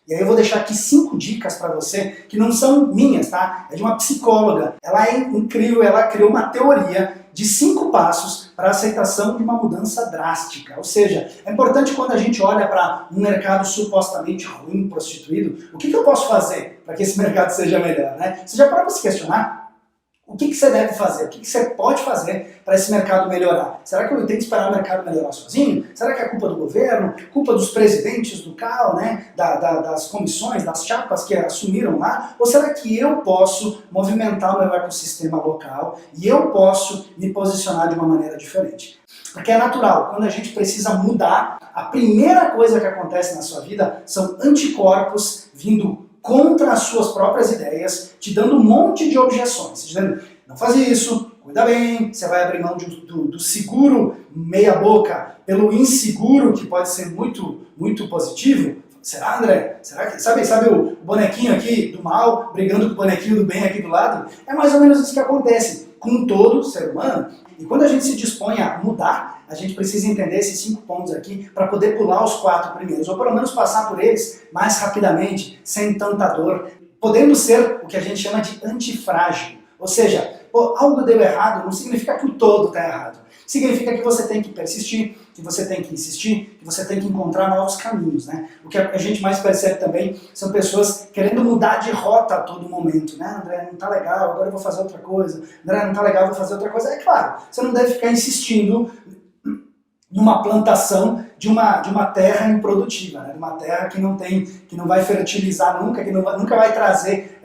E aí eu vou deixar aqui 5 dicas para você, que não são minhas, tá? É de uma psicóloga. Ela é incrível, ela criou uma teoria de 5 passos para a aceitação de uma mudança drástica. Ou seja, é importante quando a gente olha para um mercado supostamente ruim, prostituído, o que eu posso fazer para que esse mercado seja melhor, né? Você já parou para se questionar? O que você deve fazer? O que você pode fazer para esse mercado melhorar? Será que eu tenho que esperar o mercado melhorar sozinho? Será que é culpa do governo? Culpa dos presidentes do CAL, né? Das comissões, das chapas que assumiram lá? Ou será que eu posso movimentar o meu ecossistema local e eu posso me posicionar de uma maneira diferente? Porque é natural, quando a gente precisa mudar, a primeira coisa que acontece na sua vida são anticorpos vindo contra as suas próprias ideias, te dando um monte de objeções, dizendo, não faz isso, cuida bem, você vai abrir mão do seguro meia boca pelo inseguro, que pode ser muito positivo. Será, André? Será que, sabe o bonequinho aqui do mal brigando com o bonequinho do bem aqui do lado? É mais ou menos isso que acontece com todo ser humano. E quando a gente se dispõe a mudar, a gente precisa entender esses 5 pontos aqui para poder pular os 4 primeiros, ou pelo menos passar por eles mais rapidamente, sem tanta dor, podendo ser o que a gente chama de antifrágil. Ou seja, algo deu errado não significa que o todo está errado. Significa que você tem que persistir, que você tem que insistir, que você tem que encontrar novos caminhos, né? O que a gente mais percebe também são pessoas querendo mudar de rota a todo momento, né? André, não tá legal, agora eu vou fazer outra coisa. André, não tá legal, eu vou fazer outra coisa. É claro, você não deve ficar insistindo numa plantação de uma terra improdutiva, né? De uma terra que não vai fertilizar nunca, que nunca vai trazer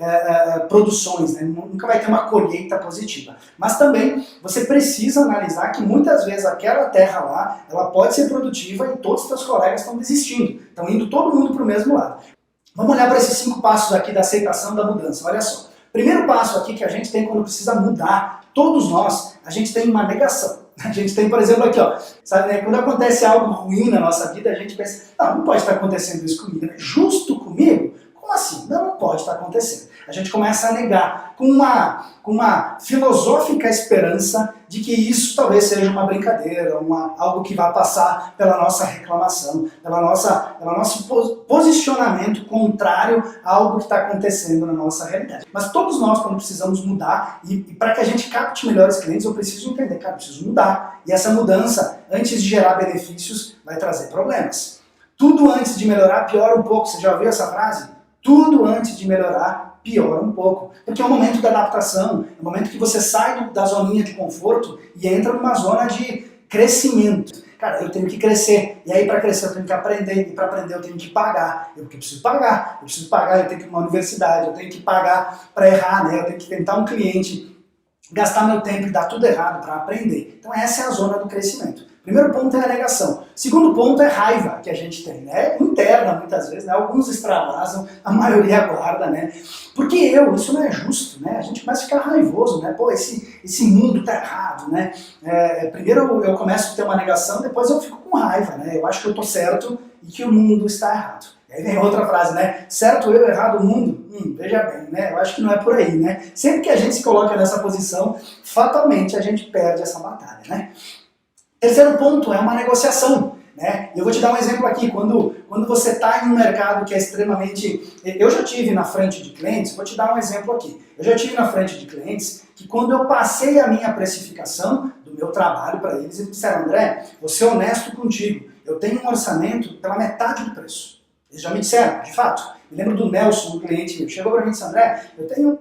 produções, né? Nunca vai ter uma colheita positiva. Mas também você precisa analisar que muitas vezes aquela terra lá, ela pode ser produtiva e todos os seus colegas estão desistindo, estão indo todo mundo para o mesmo lado. Vamos olhar para esses 5 passos aqui da aceitação da mudança, olha só. Primeiro passo aqui que a gente tem quando precisa mudar, todos nós, a gente tem uma negação. A gente tem, por exemplo, aqui, ó, sabe, né, quando acontece algo ruim na nossa vida, a gente pensa, não pode estar acontecendo isso comigo, né? Justo comigo? Como assim? Não pode estar acontecendo. A gente começa a negar com uma filosófica esperança de que isso talvez seja uma brincadeira, algo que vai passar pela nossa reclamação, pelo nosso posicionamento contrário a algo que está acontecendo na nossa realidade. Mas todos nós, quando precisamos mudar, e para que a gente capte melhores clientes, eu preciso entender, cara, eu preciso mudar. E essa mudança, antes de gerar benefícios, vai trazer problemas. Tudo antes de melhorar piora um pouco. Você já ouviu essa frase? Tudo antes de melhorar piora um pouco. Porque é um momento de adaptação, é um momento que você sai da zoninha de conforto e entra numa zona de crescimento. Cara, eu tenho que crescer, e aí para crescer eu tenho que aprender, e para aprender eu tenho que pagar. Eu preciso pagar, eu tenho que ir para uma universidade, eu tenho que pagar para errar, né? Eu tenho que tentar um cliente, gastar meu tempo e dar tudo errado para aprender. Então essa é a zona do crescimento. Primeiro ponto é a negação. Segundo ponto é raiva que a gente tem, né? Interna muitas vezes, né? Alguns extravasam, a maioria guarda, né? Porque isso não é justo, né? A gente começa a ficar raivoso, né? Pô, esse mundo tá errado, né? Primeiro eu começo a ter uma negação, depois eu fico com raiva, né? Eu acho que eu tô certo e que o mundo está errado. Aí vem outra frase, né? Certo eu, errado o mundo? Veja bem, né? Eu acho que não é por aí, né? Sempre que a gente se coloca nessa posição, fatalmente a gente perde essa batalha, né? Terceiro ponto é uma negociação, né? Eu vou te dar um exemplo aqui, quando você está em um mercado que é extremamente... Eu já tive na frente de clientes, vou te dar um exemplo aqui. Eu já tive na frente de clientes que quando eu passei a minha precificação do meu trabalho para eles, eles disseram, André, vou ser honesto contigo, eu tenho um orçamento pela metade do preço. Eles já me disseram, de fato. Me lembro do Nelson, um cliente meu, chegou para mim e disse, André, eu tenho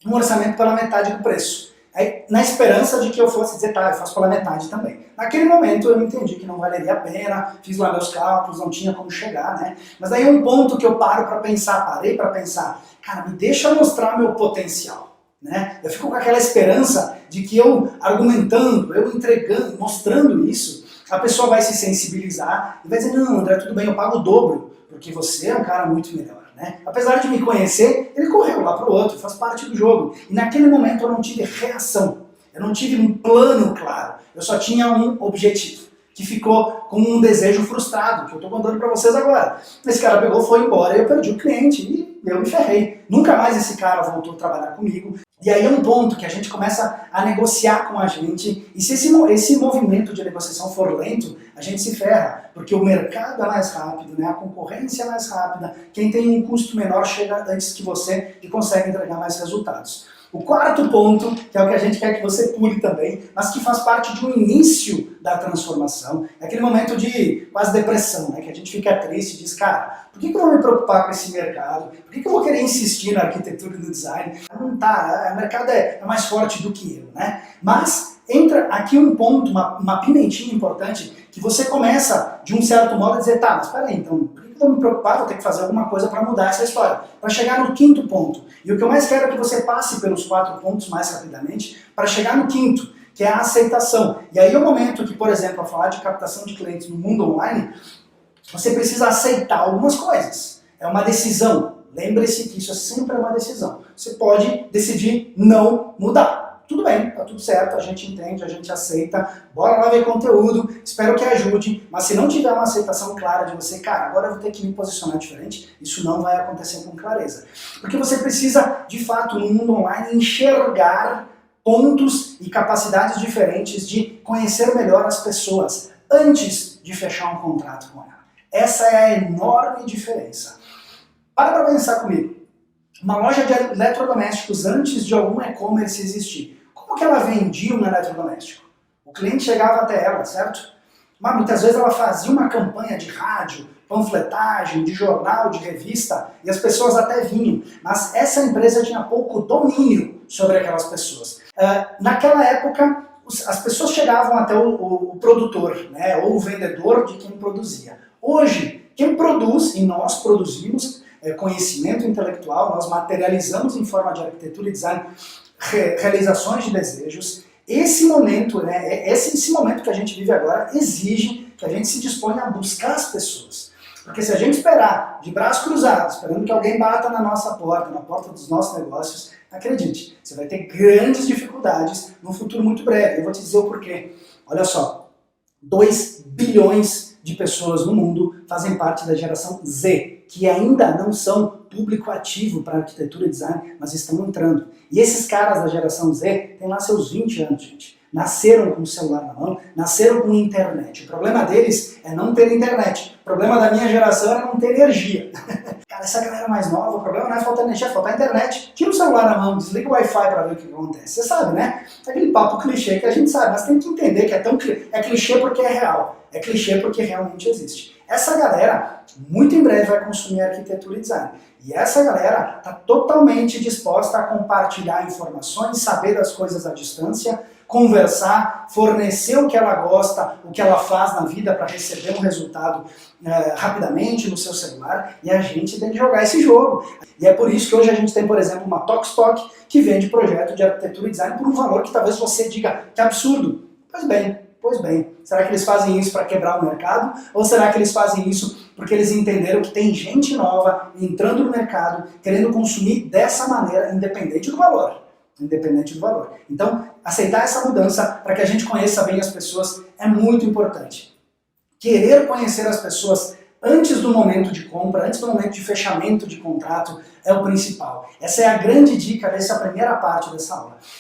um orçamento pela metade do preço. Aí, na esperança de que eu fosse dizer, tá, eu faço pela metade também. Naquele momento eu entendi que não valeria a pena, fiz lá meus cálculos, não tinha como chegar, né? Mas aí é um ponto que eu parei para pensar, cara, me deixa mostrar meu potencial, né? Eu fico com aquela esperança de que eu argumentando, eu entregando, mostrando isso, a pessoa vai se sensibilizar e vai dizer, não, André, tudo bem, eu pago o dobro, porque você é um cara muito melhor. Né? Apesar de me conhecer, ele correu lá para o outro, faz parte do jogo. E naquele momento eu não tive reação, eu não tive um plano claro, eu só tinha um objetivo, que ficou como um desejo frustrado, que eu estou contando para vocês agora. Esse cara pegou, foi embora, eu perdi o cliente e eu me ferrei. Nunca mais esse cara voltou a trabalhar comigo. E aí é um ponto que a gente começa a negociar com a gente, e se esse movimento de negociação for lento, a gente se ferra, porque o mercado é mais rápido, né? A concorrência é mais rápida, quem tem um custo menor chega antes que você e consegue entregar mais resultados. O quarto ponto, que é o que a gente quer que você pule também, mas que faz parte de um início da transformação, é aquele momento de quase depressão, né? Que a gente fica triste e diz, cara, por que eu vou me preocupar com esse mercado? Por que eu vou querer insistir na arquitetura e no design? Não tá, o mercado é mais forte do que eu, né? Mas entra aqui um ponto, uma pimentinha importante, que você começa, de um certo modo, a dizer, tá, mas peraí, então, por que eu vou me preocupar? Vou ter que fazer alguma coisa para mudar essa história. Para chegar no quinto ponto. E o que eu mais quero é que você passe pelos 4 pontos mais rapidamente, para chegar no quinto, que é a aceitação. E aí é o momento que, por exemplo, ao falar de captação de clientes no mundo online, você precisa aceitar algumas coisas. É uma decisão. Lembre-se que isso é sempre uma decisão. Você pode decidir não mudar. Tudo bem, tá tudo certo, a gente entende, a gente aceita, bora lá ver conteúdo, espero que ajude, mas se não tiver uma aceitação clara de você, cara, agora eu vou ter que me posicionar diferente, isso não vai acontecer com clareza. Porque você precisa, de fato, no mundo online, enxergar pontos e capacidades diferentes de conhecer melhor as pessoas antes de fechar um contrato com ela. Essa é a enorme diferença. Para pensar comigo. Uma loja de eletrodomésticos antes de algum e-commerce existir. Como que ela vendia um eletrodoméstico? O cliente chegava até ela, certo? Mas muitas vezes ela fazia uma campanha de rádio, panfletagem, de jornal, de revista, e as pessoas até vinham. Mas essa empresa tinha pouco domínio sobre aquelas pessoas. Naquela época, as pessoas chegavam até o produtor, né, ou o vendedor de quem produzia. Hoje, quem produz, e nós produzimos, conhecimento intelectual, nós materializamos em forma de arquitetura e design realizações de desejos. Esse momento, né, esse momento que a gente vive agora exige que a gente se disponha a buscar as pessoas. Porque se a gente esperar de braços cruzados, esperando que alguém bata na nossa porta, na porta dos nossos negócios, acredite, você vai ter grandes dificuldades no futuro muito breve. Eu vou te dizer o porquê. Olha só, 2 bilhões de pessoas no mundo fazem parte da geração Z, que ainda não são público ativo para arquitetura e design, mas estão entrando. E esses caras da geração Z têm lá seus 20 anos, gente. Nasceram com o celular na mão, nasceram com internet. O problema deles é não ter internet. O problema da minha geração era não ter energia. Cara, essa galera mais nova, o problema não é faltar energia, é faltar internet. Tira o celular na mão, desliga o Wi-Fi para ver o que acontece. Você sabe, né? É aquele papo clichê que a gente sabe, mas tem que entender que é clichê porque é real. É clichê porque realmente existe. Essa galera, muito em breve, vai consumir arquitetura e design. E essa galera está totalmente disposta a compartilhar informações, saber das coisas à distância, conversar, fornecer o que ela gosta, o que ela faz na vida para receber um resultado rapidamente no seu celular, e a gente tem que jogar esse jogo. E é por isso que hoje a gente tem, por exemplo, uma Tokstok que vende projeto de arquitetura e design por um valor que talvez você diga que absurdo. Pois bem, será que eles fazem isso para quebrar o mercado? Ou será que eles fazem isso porque eles entenderam que tem gente nova entrando no mercado, querendo consumir dessa maneira, independente do valor? Independente do valor. Então, aceitar essa mudança para que a gente conheça bem as pessoas é muito importante. Querer conhecer as pessoas antes do momento de compra, antes do momento de fechamento de contrato, é o principal. Essa é a grande dica dessa primeira parte dessa aula.